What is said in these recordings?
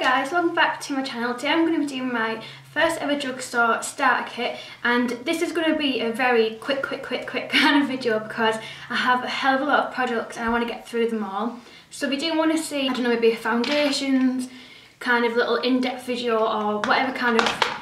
guys, welcome back to my channel. Today I'm going to be doing my first ever drugstore starter kit, and this is going to be a very quick kind of video because I have a hell of a lot of products and I want to get through them all. So if you do want to see, I don't know, maybe a foundations kind of little in-depth video or whatever kind of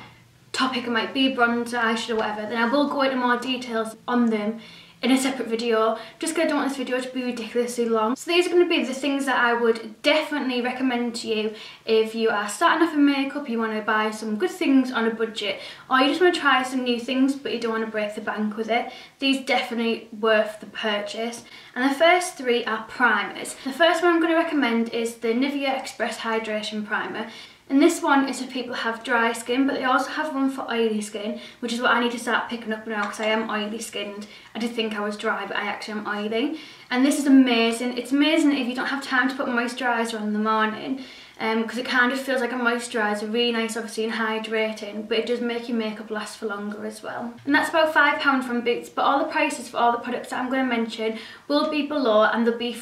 topic it might be, bronzer, eyeshadow, whatever, then I will go into more details on them in a separate video, just because I don't want this video to be ridiculously long. So these are going to be the things that I would definitely recommend to you if you are starting off in makeup, you want to buy some good things on a budget, or you just want to try some new things but you don't want to break the bank with it. These definitely worth the purchase. And the first three are primers. The first one I'm going to recommend is the Nivea Express Hydration Primer. And this one is for people who have dry skin, but they also have one for oily skin, which is what I need to start picking up now because I am oily skinned. I did think I was dry, but I actually am oily. And this is amazing. It's amazing if you don't have time to put moisturiser on in the morning, because it kind of feels like a moisturiser, really nice obviously and hydrating, but it does make your makeup last for longer as well. And that's about £5 from Boots, but all the prices for all the products that I'm going to mention will be below, and they'll be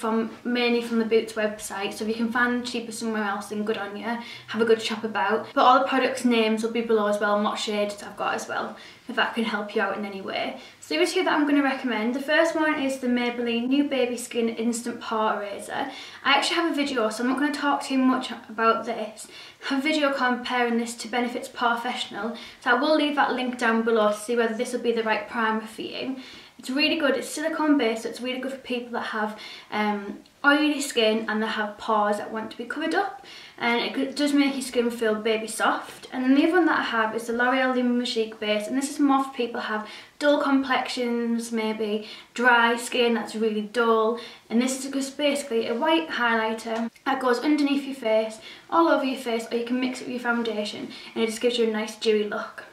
mainly from the Boots website, so if you can find them cheaper somewhere else, then good on you, have a good shop about. But all the products names will be below as well, and what shades I've got as well, if that can help you out in any way. So the two that I'm going to recommend, the first one is the Maybelline New Baby Skin Instant Pore Eraser. I actually have a video, so I'm not going to talk too much about this. I have a video comparing this to Benefit's Professional, so I will leave that link down below to see whether this will be the right primer for you. It's really good, it's silicone based, so it's really good for people that have oily skin and that have pores that want to be covered up, and it does make your skin feel baby soft. And then the other one that I have is the L'Oreal Magique base, and this is more for people who have dull complexions, maybe dry skin that's really dull, and this is just basically a white highlighter that goes underneath your face, all over your face, or you can mix it with your foundation and it just gives you a nice dewy look.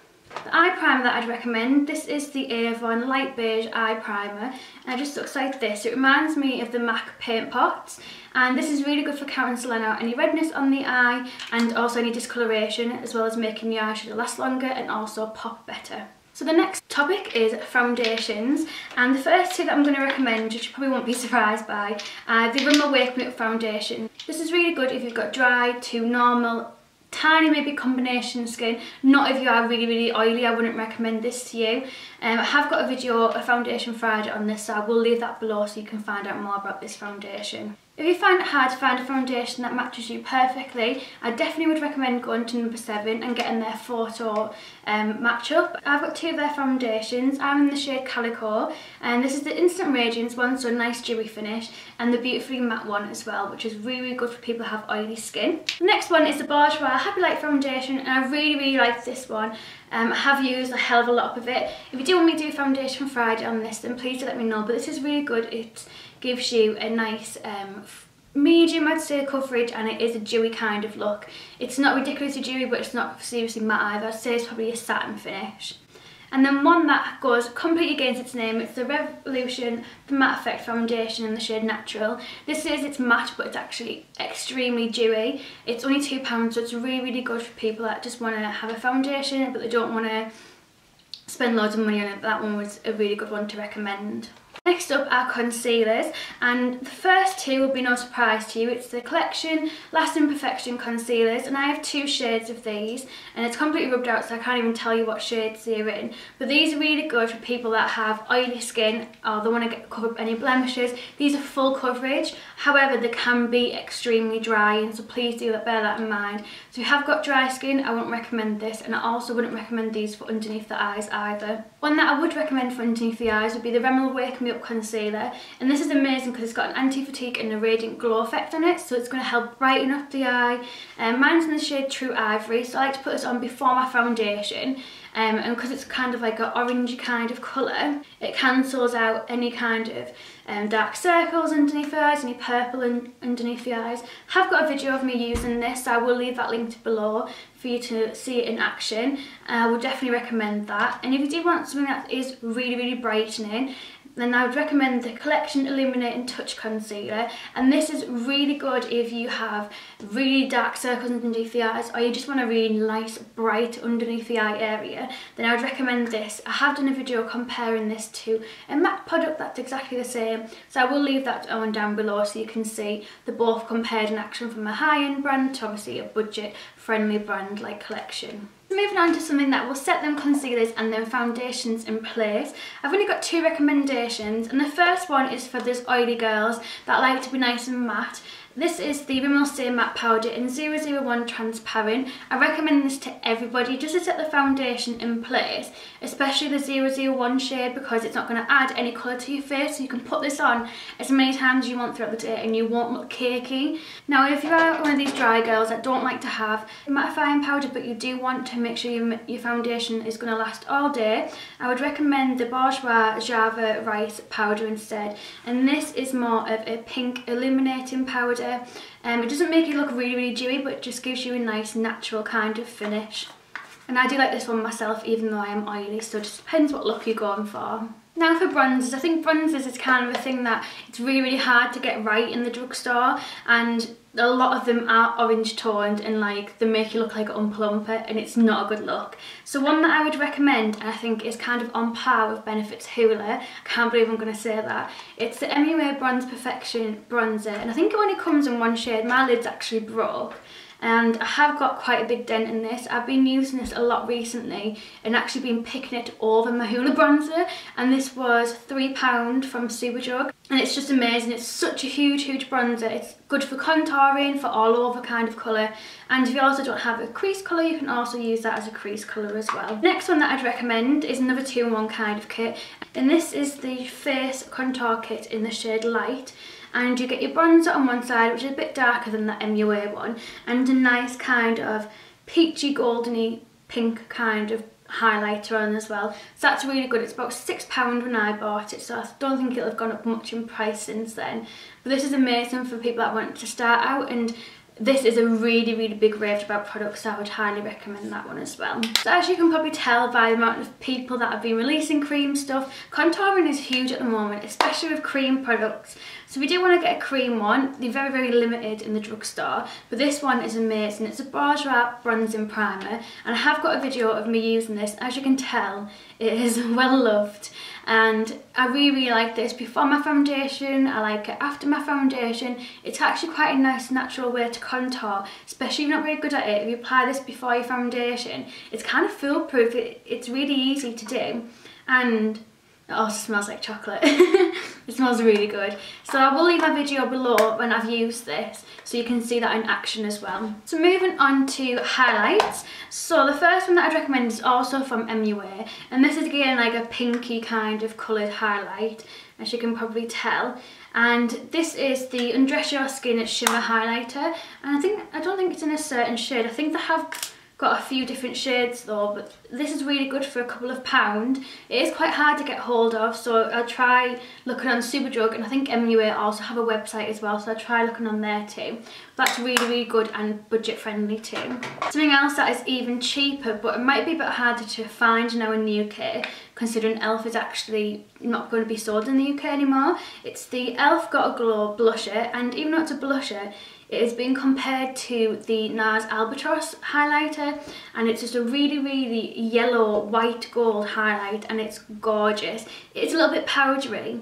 The eye primer that I'd recommend, this is the AVON Light Beige Eye Primer, and it just looks like this. It reminds me of the MAC paint pots, and this is really good for cancelling out any redness on the eye and also any discoloration, as well as making your eyeshadow last longer and also pop better. So the next topic is foundations, and the first two that I'm going to recommend, which you probably won't be surprised by, are the Rimmel Wake Me Up Foundation. This is really good if you've got dry to normal, tiny maybe combination skin. Not if you are really oily, I wouldn't recommend this to you. I have got a video, a foundation Friday on this, so I will leave that below so you can find out more about this foundation. If you find it hard to find a foundation that matches you perfectly, I definitely would recommend going to number 7 and getting their photo match up. I've got two of their foundations. I'm in the shade Calico, and this is the Instant Radiance one, so a nice dewy finish, and the Beautifully Matte one as well, which is really good for people who have oily skin. The next one is the Bourjois Happy Light Foundation, and I really like this one. I have used a hell of a lot of it. If you do want me to do foundation Friday on this, then please do let me know, but this is really good. It gives you a nice medium, I'd say, coverage, and it is a dewy kind of look. It's not ridiculously dewy, but it's not seriously matte either. I'd say it's probably a satin finish. And then one that goes completely against its name, it's the Revolution The Matte Effect Foundation in the shade Natural. This is, it's matte, but it's actually extremely dewy. It's only £2, so it's really good for people that just want to have a foundation, but they don't want to spend loads of money on it. That one was a really good one to recommend. Next up are concealers, and the first two will be no surprise to you. It's the Collection Lasting Perfection Concealers, and I have two shades of these, and it's completely rubbed out so I can't even tell you what shades they're in. But these are really good for people that have oily skin or they want to cover up any blemishes. These are full coverage, however they can be extremely drying, so please do bear that in mind. So if you have got dry skin, I wouldn't recommend this, and I also wouldn't recommend these for underneath the eyes either. One that I would recommend for underneath the eyes would be the Rimmel Wake Me Up Concealer, and this is amazing because it's got an anti-fatigue and a radiant glow effect on it, so it's going to help brighten up the eye. Mine's in the shade True Ivory, so I like to put this on before my foundation, and because it's kind of like an orangey kind of colour, it cancels out any kind of dark circles underneath the eyes, any purple underneath the eyes. I have got a video of me using this, so I will leave that linked below for you to see it in action. I would definitely recommend that. And if you do want something that is really brightening, then I would recommend the Collection Illuminating Touch Concealer, and this is really good if you have really dark circles underneath the eyes, or you just want a really nice bright underneath the eye area. Then I would recommend this. I have done a video comparing this to a MAC product that's exactly the same, so I will leave that on down below so you can see the both compared in action from a high-end brand to obviously a budget friendly brand like Collection. Moving on to something that will set them concealers and then foundations in place. I've only got 2 recommendations, and the first one is for those oily girls that like to be nice and matte. This is the Rimmel Stay Matte Powder in 001 Transparent. I recommend this to everybody just to set the foundation in place, especially the 001 shade, because it's not going to add any colour to your face, so you can put this on as many times as you want throughout the day and you won't look cakey. Now if you are one of these dry girls that don't like to have mattifying powder but you do want to make sure your foundation is going to last all day, I would recommend the Bourjois Java Rice Powder instead, and this is more of a pink illuminating powder. It doesn't make it look really dewy, but it just gives you a nice natural kind of finish. And I do like this one myself, even though I am oily, so it just depends what look you're going for. Now for bronzers, I think bronzers is kind of a thing that it's really hard to get right in the drugstore, and a lot of them are orange toned and like they make you look like Oompa Loompa, and it's not a good look. So one that I would recommend, and I think is kind of on par with Benefit's Hoola, I can't believe I'm going to say that, it's the MUA Bronze Perfection Bronzer, and I think it only comes in one shade. My lid's actually broke, and I have got quite a big dent in this. I've been using this a lot recently and actually been picking it over my Hoola bronzer, and this was £3 from Superdrug, and it's just amazing. It's such a huge bronzer. It's good for contouring, for all over kind of colour, and if you also don't have a crease colour, you can also use that as a crease colour as well. Next one that I'd recommend is another 2-in-1 kind of kit, and this is the Face Contour Kit in the shade Light. And you get your bronzer on one side, which is a bit darker than that MUA one, and a nice kind of peachy goldeny pink kind of highlighter on as well. So that's really good. It's about £6 when I bought it, so I don't think it'll have gone up much in price since then. But this is amazing for people that want to start out, and this is a really big range about products, so I would highly recommend that one as well. So as you can probably tell by the amount of people that have been releasing cream stuff, contouring is huge at the moment, especially with cream products. So if you do want to get a cream one, they're very limited in the drugstore, but this one is amazing. It's a Bourjois bronzing primer, and I have got a video of me using this. As you can tell, it is well loved, and I really like this before my foundation. I like it after my foundation. It's actually quite a nice natural way to contour, especially if you're not very good at it. If you apply this before your foundation, it's kind of foolproof. It's really easy to do, and it also smells like chocolate. It smells really good. So I will leave my video below when I've used this, so you can see that in action as well. So moving on to highlights. So the first one that I'd recommend is also from MUA, and this is again like a pinky kind of coloured highlight, as you can probably tell. And this is the Undress Your Skin Shimmer Highlighter, and I don't think it's in a certain shade. I think they have got a few different shades though, but this is really good for a couple of £. It is quite hard to get hold of, so I'll try looking on Superdrug, and I think MUA also have a website as well, so I'll try looking on there too. That's really good and budget friendly too. Something else that is even cheaper, but it might be a bit harder to find now in the UK, considering e.l.f. is actually not going to be sold in the UK anymore. It's the e.l.f. Got a Glow blusher, and even though it's a blusher, it has been compared to the NARS Albatross highlighter, and it's just a really yellow white gold highlight, and it's gorgeous. It's a little bit powdery,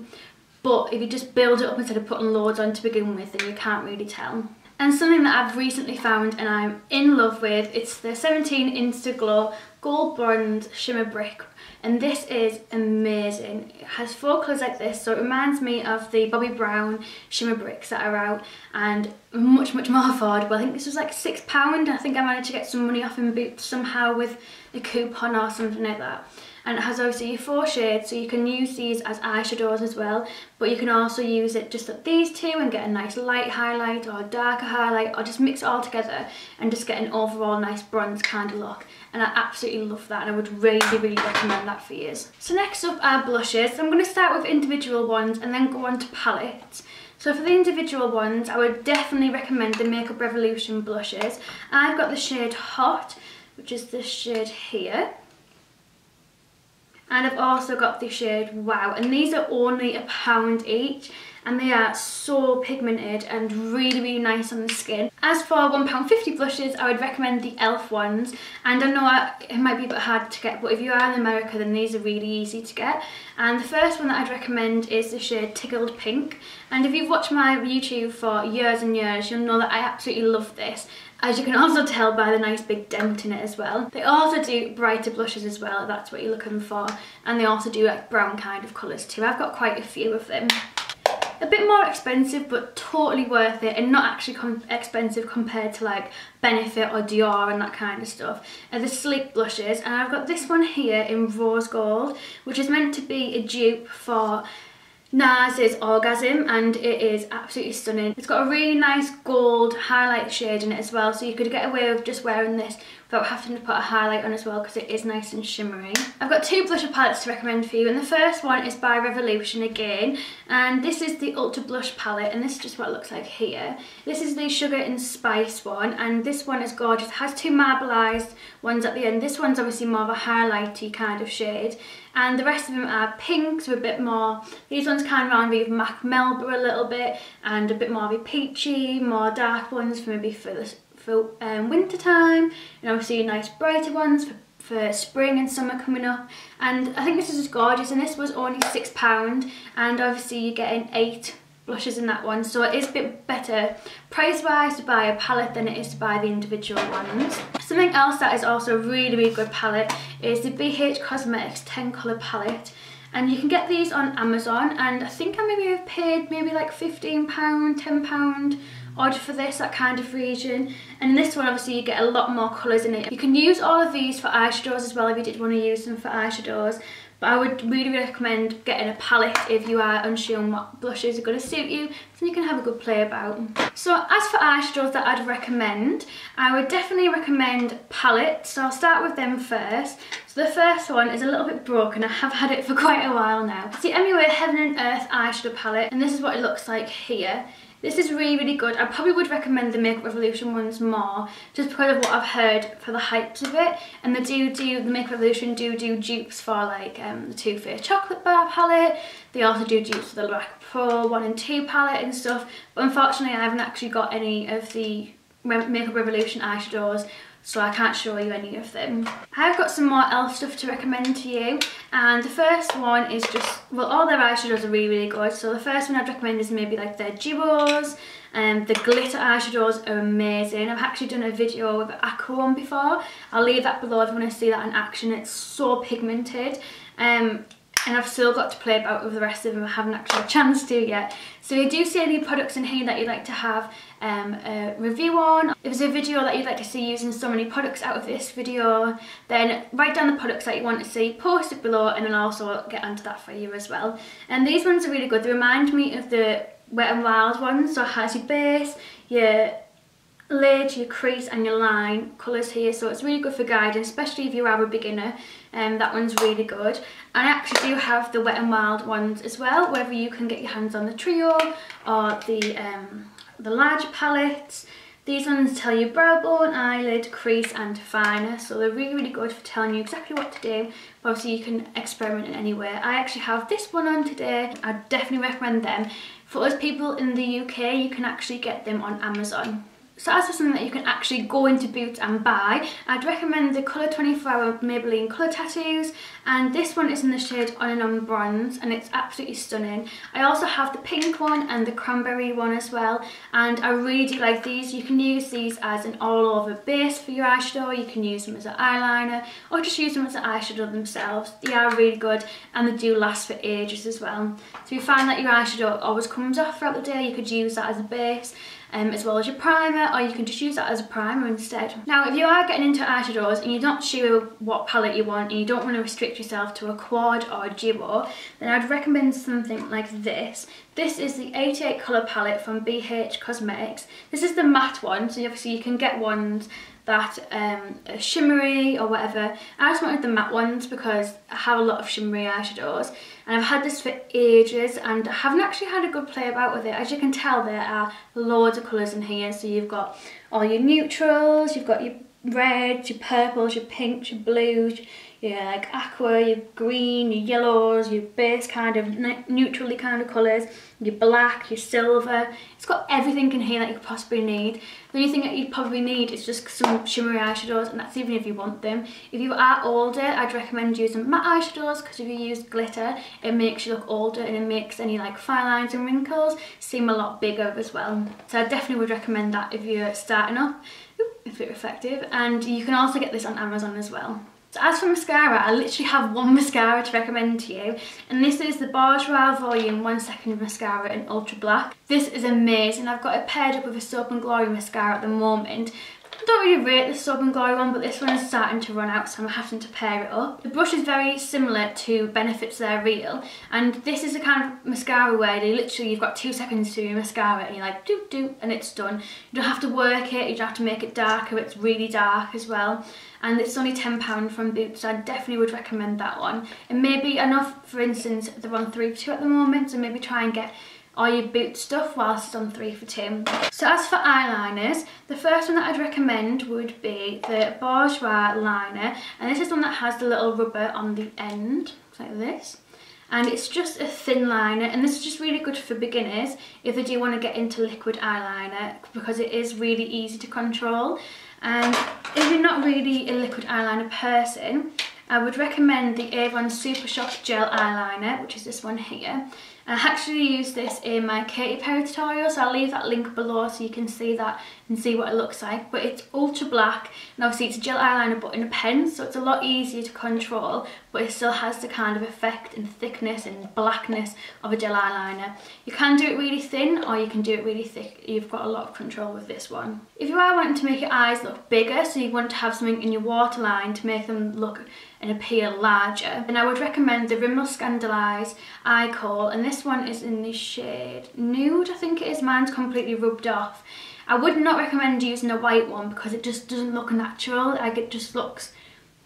but if you just build it up instead of putting loads on to begin with, then you can't really tell. And something that I've recently found and I'm in love with, it's the 17 Insta Glow Gold Bronze Shimmer Brick, and this is amazing. It has 4 colours like this, so it reminds me of the Bobbi Brown shimmer bricks that are out, and much more affordable. I think this was like £6. I think I managed to get some money off in Boots somehow with a coupon or something like that. And it has obviously your 4 shades, so you can use these as eyeshadows as well, but you can also use it just like these two and get a nice light highlight or a darker highlight, or just mix it all together and just get an overall nice bronze kind of look. And I absolutely love that, and I would really recommend that for you. So next up are blushes. I'm going to start with individual ones and then go on to palettes. So for the individual ones, I would definitely recommend the Makeup Revolution blushes. I've got the shade Hot, which is this shade here. And I've also got the shade Wow, and these are only £1 each, and they are so pigmented and really, really nice on the skin. As for £1.50 blushes, I would recommend the e.l.f. ones, and I know it might be a bit hard to get, but if you are in America then these are really easy to get. And the first one that I'd recommend is the shade Tickled Pink, and if you've watched my YouTube for years and years, you'll know that I absolutely love this. As you can also tell by the nice big dent in it as well. They also do brighter blushes as well, if that's what you're looking for, and they also do like brown kind of colours too. I've got quite a few of them. A bit more expensive, but totally worth it, and not actually expensive compared to like Benefit or Dior and that kind of stuff, are the Sleek blushes. And I've got this one here in Rose Gold, which is meant to be a dupe for NARS's Orgasm, and it is absolutely stunning. It's got a really nice gold highlight shade in it as well, so you could get away with just wearing this without having to put a highlight on as well, because it is nice and shimmery. I've got two blusher palettes to recommend for you, and the first one is by Revolution again, and this is the Ultra Blush palette, and this is just what it looks like here. This is the Sugar and Spice one, and this one is gorgeous. It has two marbleized ones at the end. This one's obviously more of a highlighty kind of shade, and the rest of them are pinks with a bit more, these ones kind of remind me of MAC Melba a little bit, and a bit more of a peachy, more dark ones for maybe for winter time, and obviously nice brighter ones for spring and summer coming up. And I think this is just gorgeous, and this was only £6, and obviously you're getting 8 blushes in that one, so it is a bit better price wise to buy a palette than it is to buy the individual ones. Something else that is also a really, really good palette is the BH Cosmetics 10 colour palette, and you can get these on Amazon, and I think I maybe have paid maybe like £15, £10 odd for this, that kind of region. And in this one obviously you get a lot more colours in it. You can use all of these for eyeshadows as well if you did want to use them for eyeshadows, but I would really recommend getting a palette if you are unsure on what blushes are going to suit you, so you can have a good play about. So as for eyeshadows that I'd recommend, I would definitely recommend palettes, so I'll start with them first. So the first one is a little bit broken, I have had it for quite a while now. It's the Anywhere Heaven and Earth eyeshadow palette, and this is what it looks like here. This is really, really good. I probably would recommend the Makeup Revolution ones more, just because of what I've heard for the hypes of it. And the Makeup Revolution do dupes for like the Too Faced Chocolate Bar palette. They also do dupes for the Black Pro 1 and 2 palette and stuff. But unfortunately I haven't actually got any of the Makeup Revolution eyeshadows, so I can't show you any of them. I've got some more e.l.f. stuff to recommend to you, and the first one is just, well, all their eyeshadows are really, really good. So the first one I'd recommend is maybe like their duos, and the glitter eyeshadows are amazing. I've actually done a video with the Aqua one before. I'll leave that below if you want to see that in action. It's so pigmented. And I've still got to play about with the rest of them. I haven't actually had a chance to yet. So if you do see any products in here that you'd like to have a review on, if there's a video that you'd like to see using so many products out of this video, then write down the products that you want to see, post it below, and then I'll also get onto that for you as well. And these ones are really good. They remind me of the Wet n Wild ones, so it has your base, your lid, your crease and your line colours here, so it's really good for guidance, especially if you are a beginner. That one's really good. And I actually do have the Wet n Wild ones as well, whether you can get your hands on the trio or the larger palettes. These ones tell you brow bone, eyelid, crease and definer, so they're really, really good for telling you exactly what to do. But obviously you can experiment in any way. I actually have this one on today. I definitely recommend them. For us people in the UK, you can actually get them on Amazon. So as for something that you can actually go into Boots and buy, I'd recommend the Colour 24 Hour Maybelline Colour Tattoos, and this one is in the shade On and On Bronze, and it's absolutely stunning. I also have the pink one and the cranberry one as well, and I really do like these. You can use these as an all over base for your eyeshadow, you can use them as an eyeliner, or just use them as an eyeshadow themselves. They are really good, and they do last for ages as well. So if you find that your eyeshadow always comes off throughout the day, you could use that as a base, as well as your primer, or you can just use that as a primer instead. Now if you are getting into eyeshadows and you're not sure what palette you want and you don't want to restrict yourself to a quad or a duo, then I'd recommend something like this. This is the 88 colour palette from BH Cosmetics. This is the matte one, so obviously you can get ones that are shimmery or whatever. I just wanted the matte ones because I have a lot of shimmery eyeshadows, and I've had this for ages and I haven't actually had a good play about with it. As you can tell, there are loads of colours in here. So you've got all your neutrals, you've got your reds, your purples, your pinks, your blues, your like aqua, your green, your yellows, your base kind of neutrally kind of colours, your black, your silver. It's got everything in here that you could possibly need. The only thing that you'd probably need is just some shimmery eyeshadows, and that's even if you want them. If you are older, I'd recommend using matte eyeshadows, because if you use glitter, it makes you look older and it makes any like fine lines and wrinkles seem a lot bigger as well. So I definitely would recommend that if you're starting off. It's a bit reflective, and you can also get this on Amazon as well. So as for mascara, I literally have one mascara to recommend to you, and this is the Bourjois Volume 1 Second Mascara in Ultra Black. This is amazing. I've got it paired up with a Soap and Glory mascara at the moment. I don't really rate the Soap and Glory one, but this one is starting to run out, so I'm having to pair it up. The brush is very similar to Benefit's They're Real, and this is the kind of mascara where they literally, you've got 2 seconds to do your mascara and you're like doop doop and it's done. You don't have to work it, you don't have to make it darker, it's really dark as well. And it's only £10 from Boots, so I definitely would recommend that one. It may be enough, for instance, they're on 3 for 2 at the moment, so maybe try and get all your Boots stuff whilst it's on 3 for 2. So as for eyeliners, the first one that I'd recommend would be the Bourjois liner, and this is one that has the little rubber on the end, like this. And it's just a thin liner, and this is just really good for beginners if they do want to get into liquid eyeliner, because it is really easy to control. And if you're not really a liquid eyeliner person, I would recommend the AVON Super Shock Gel Eyeliner, which is this one here. I actually used this in my Katy Perry tutorial, so I'll leave that link below so you can see that and see what it looks like. But it's ultra black, and obviously it's a gel eyeliner but in a pen, so it's a lot easier to control, but it still has the kind of effect and thickness and blackness of a gel eyeliner. You can do it really thin or you can do it really thick. You've got a lot of control with this one. If you are wanting to make your eyes look bigger, so you want to have something in your waterline to make them look and appear larger, then I would recommend the Rimmel Scandalise Eye Kohl, and this one is in the shade Nude, I think it is. Mine's completely rubbed off. I would not recommend using a white one because it just doesn't look natural. Like, it just looks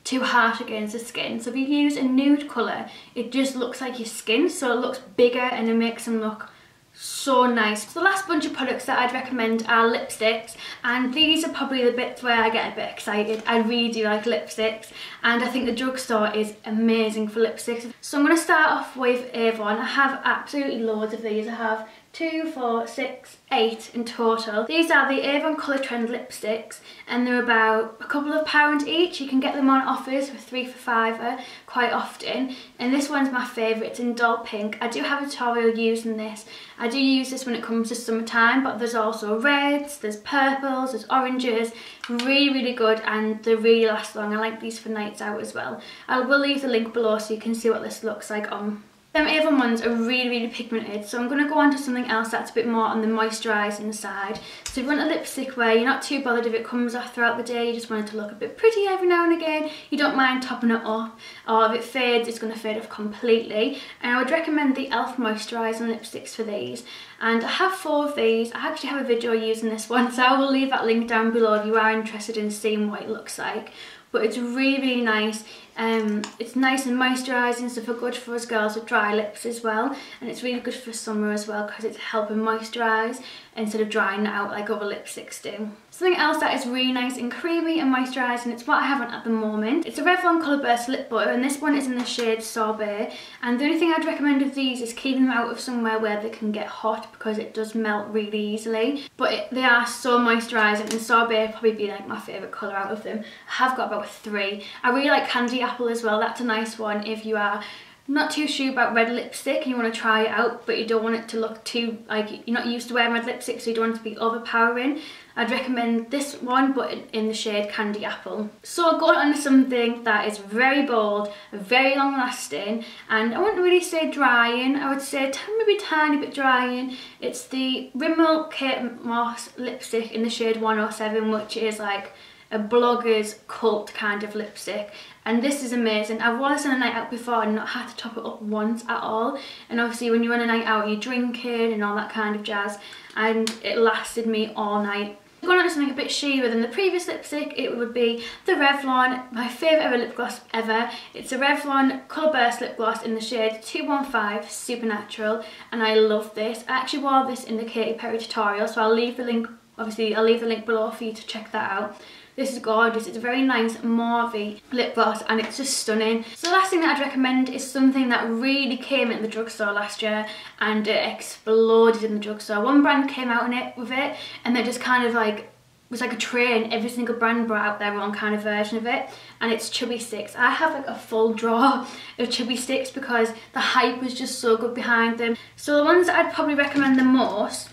too harsh against the skin. So if you use a nude colour, it just looks like your skin, so it looks bigger and it makes them look so nice. So the last bunch of products that I'd recommend are lipsticks, and these are probably the bits where I get a bit excited. I really do like lipsticks, and I think the Drugstore is amazing for lipsticks. So I'm going to start off with AVON. I have absolutely loads of these. I have 2, 4, 6, 8 in total. These are the AVON Colour Trend lipsticks, and they're about a couple of pounds each. You can get them on offers for 3 for £5 quite often, and this one's my favourite. It's in dull pink. I do have a tutorial using this. I do use this when it comes to summertime, but there's also reds, there's purples, there's oranges. Really, really good, and they really last long. I like these for nights out as well. I will leave the link below so you can see what this looks like on. Them AVON ones are really, really pigmented, so I'm going to go on to something else that's a bit more on the moisturising side. So if you want a lipstick where you're not too bothered if it comes off throughout the day, you just want it to look a bit pretty every now and again, you don't mind topping it up, or if it fades, it's going to fade off completely. And I would recommend the e.l.f. moisturising lipsticks for these. And I have 4 of these. I actually have a video using this one, so I will leave that link down below if you are interested in seeing what it looks like. But it's really, really nice. It's nice and moisturising, so good for us girls with dry lips as well, and it's really good for summer as well because it's helping moisturise instead of drying it out like other lipsticks do. Something else that is really nice and creamy and moisturising, it's what I have on at the moment. It's a Revlon Colour Burst Lip Butter, and this one is in the shade Sorbet, and the only thing I'd recommend with these is keeping them out of somewhere where they can get hot because it does melt really easily. But they are so moisturising, and Sorbet would probably be like my favourite colour out of them. I have got about 3. I really like Candy Apple as well. That's a nice one if you are not too sure about red lipstick and you want to try it out, but you don't want it to look too, like, you're not used to wearing red lipstick, so you don't want it to be overpowering. I'd recommend this one, but in the shade Candy Apple. So going on to something that is very bold, very long lasting, and I wouldn't really say drying, I would say maybe tiny bit drying. It's the Rimmel Kate Moss lipstick in the shade 107, which is like a blogger's cult kind of lipstick, and this is amazing. I've worn this on a night out before and not had to top it up once at all, and obviously when you're on a night out you're drinking and all that kind of jazz, and it lasted me all night. Going on to something a bit sheerer than the previous lipstick, it would be the Revlon, my favourite ever lip gloss ever. It's a Revlon Colour Burst Lip Gloss in the shade 215 Supernatural, and I love this. I actually wore this in the Katy Perry tutorial, so I'll leave the link, obviously I'll leave the link below for you to check that out. This is gorgeous. It's a very nice mauvey lip gloss and it's just stunning. So the last thing that I'd recommend is something that really came in the drugstore last year and it exploded in the drugstore. One brand came out with it and they just kind of like, it was like a train. Every single brand brought out their own kind of version of it, and it's chubby sticks. I have like a full drawer of chubby sticks because the hype was just so good behind them. So the ones that I'd probably recommend the most,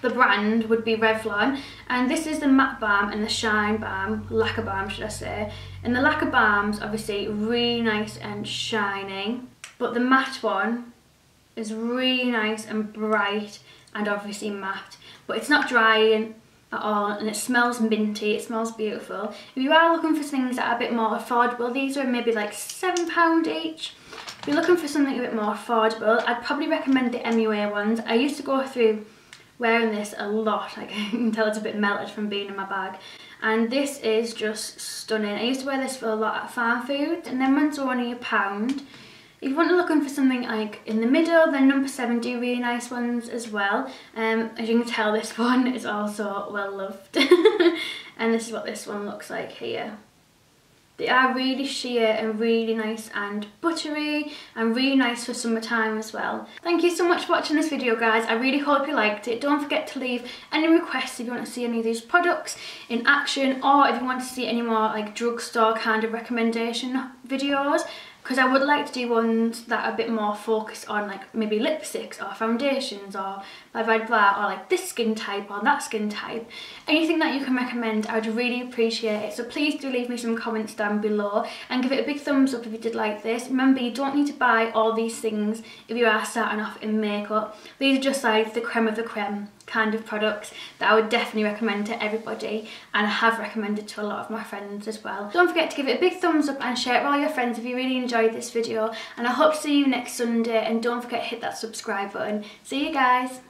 the brand would be Revlon, and this is the matte balm and the shine balm, lacquer balm should I say. And the lacquer balm's obviously really nice and shining, but the matte one is really nice and bright and obviously matte, but it's not drying at all, and it smells minty, it smells beautiful. If you are looking for things that are a bit more affordable, these are maybe like £7 each. If you're looking for something a bit more affordable, I'd probably recommend the MUA ones. I used to go through wearing this a lot, like I can tell it's a bit melted from being in my bag. And this is just stunning. I used to wear this for a lot at Farm Food, and then ones were only £1. If you want to looking for something like in the middle, then number 7 do really nice ones as well. As you can tell, this one is also well loved. And this is what this one looks like here. They are really sheer and really nice and buttery and really nice for summertime as well. Thank you so much for watching this video, guys. I really hope you liked it. Don't forget to leave any requests if you want to see any of these products in action, or if you want to see any more like drugstore kind of recommendation videos, because I would like to do ones that are a bit more focused on like maybe lipsticks or foundations or blah blah blah, or like this skin type or that skin type. Anything that you can recommend, I would really appreciate it. So please do leave me some comments down below and give it a big thumbs up if you did like this. Remember, you don't need to buy all these things if you are starting off in makeup. These are just like the creme of the creme kind of products that I would definitely recommend to everybody, and I have recommended to a lot of my friends as well. Don't forget to give it a big thumbs up and share it with all your friends if you really enjoyed this video, and I hope to see you next Sunday, and don't forget to hit that subscribe button. See you guys.